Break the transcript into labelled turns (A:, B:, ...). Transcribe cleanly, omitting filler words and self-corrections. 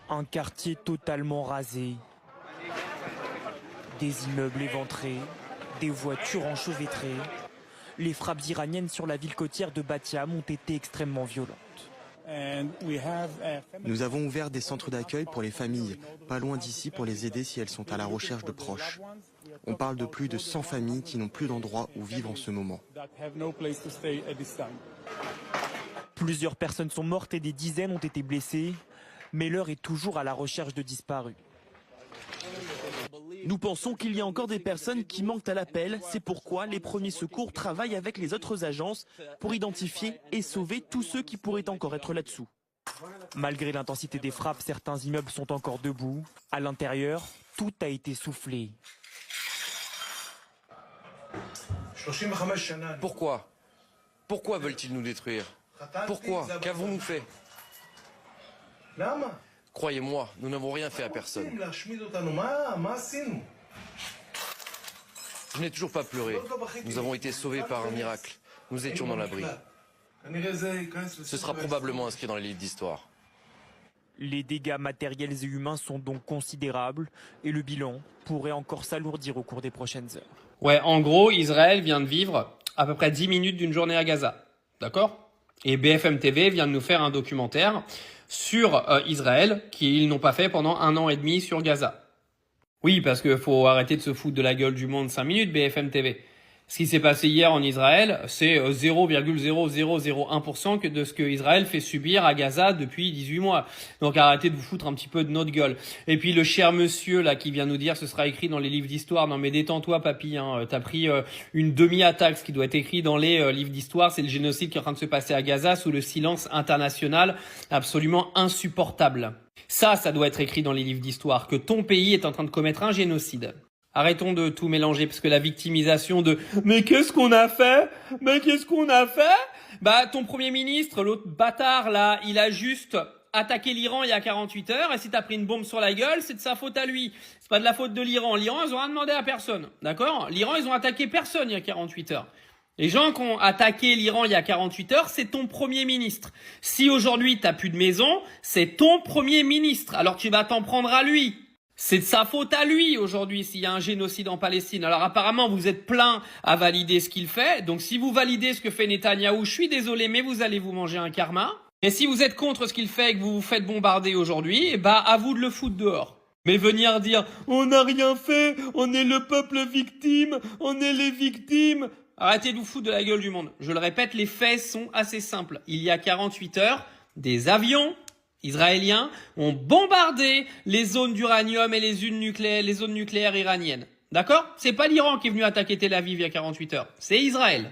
A: Un quartier totalement rasé. Des immeubles éventrés, des voitures enchevêtrées. Les frappes iraniennes sur la ville côtière de Batiam ont été extrêmement violentes.
B: Nous avons ouvert des centres d'accueil pour les familles, pas loin d'ici pour les aider si elles sont à la recherche de proches. On parle de plus de 100 familles qui n'ont plus d'endroit où vivre en ce moment.
A: Plusieurs personnes sont mortes et des dizaines ont été blessées, mais l'heure est toujours à la recherche de disparus.
C: Nous pensons qu'il y a encore des personnes qui manquent à l'appel. C'est pourquoi les premiers secours travaillent avec les autres agences pour identifier et sauver tous ceux qui pourraient encore être là-dessous.
A: Malgré l'intensité des frappes, certains immeubles sont encore debout. À l'intérieur, tout a été soufflé.
D: Pourquoi? Pourquoi veulent-ils nous détruire? Pourquoi? Qu'avons-nous fait? Croyez-moi, nous n'avons rien fait à personne. Je n'ai toujours pas pleuré. Nous avons été sauvés par un miracle. Nous étions dans l'abri. Ce sera probablement inscrit dans les livres d'histoire.
A: Les dégâts matériels et humains sont donc considérables et le bilan pourrait encore s'alourdir au cours des prochaines heures.
E: Ouais, en gros, Israël vient de vivre à peu près 10 minutes d'une journée à Gaza. D'accord? Et BFM TV vient de nous faire un documentaire sur Israël qu'ils n'ont pas fait pendant 1 an et demi sur Gaza. Oui, parce que faut arrêter de se foutre de la gueule du monde 5 minutes, BFM TV. Ce qui s'est passé hier en Israël, c'est 0,0001% de ce que Israël fait subir à Gaza depuis 18 mois. Donc arrêtez de vous foutre un petit peu de notre gueule. Et puis le cher monsieur là qui vient nous dire ce sera écrit dans les livres d'histoire. Non mais détends-toi papy, hein. T'as pris une demi-attaque. Ce qui doit être écrit dans les livres d'histoire, c'est le génocide qui est en train de se passer à Gaza sous le silence international absolument insupportable. Ça doit être écrit dans les livres d'histoire, que ton pays est en train de commettre un génocide. Arrêtons de tout mélanger parce que la victimisation de « Mais qu'est-ce qu'on a fait ? Mais qu'est-ce qu'on a fait ?» Bah, ton premier ministre, l'autre bâtard là, il a juste attaqué l'Iran il y a 48 heures et si t'as pris une bombe sur la gueule, c'est de sa faute à lui. C'est pas de la faute de l'Iran. L'Iran, ils ont rien demandé à personne. D'accord ? L'Iran, ils ont attaqué personne il y a 48 heures. Les gens qui ont attaqué l'Iran il y a 48 heures, c'est ton premier ministre. Si aujourd'hui t'as plus de maison, c'est ton premier ministre. Alors tu vas t'en prendre à lui. C'est de sa faute à lui aujourd'hui s'il y a un génocide en Palestine. Alors apparemment vous êtes plein à valider ce qu'il fait. Donc si vous validez ce que fait Netanyahou, je suis désolé mais vous allez vous manger un karma. Et si vous êtes contre ce qu'il fait et que vous vous faites bombarder aujourd'hui, bah à vous de le foutre dehors. Mais venir dire on n'a rien fait, on est le peuple victime, on est les victimes. Arrêtez de vous foutre de la gueule du monde. Je le répète, les faits sont assez simples. Il y a 48 heures, des avions israéliens ont bombardé les zones d'uranium et les zones nucléaires iraniennes. D'accord ? C'est pas l'Iran qui est venu attaquer Tel Aviv il y a 48 heures. C'est Israël.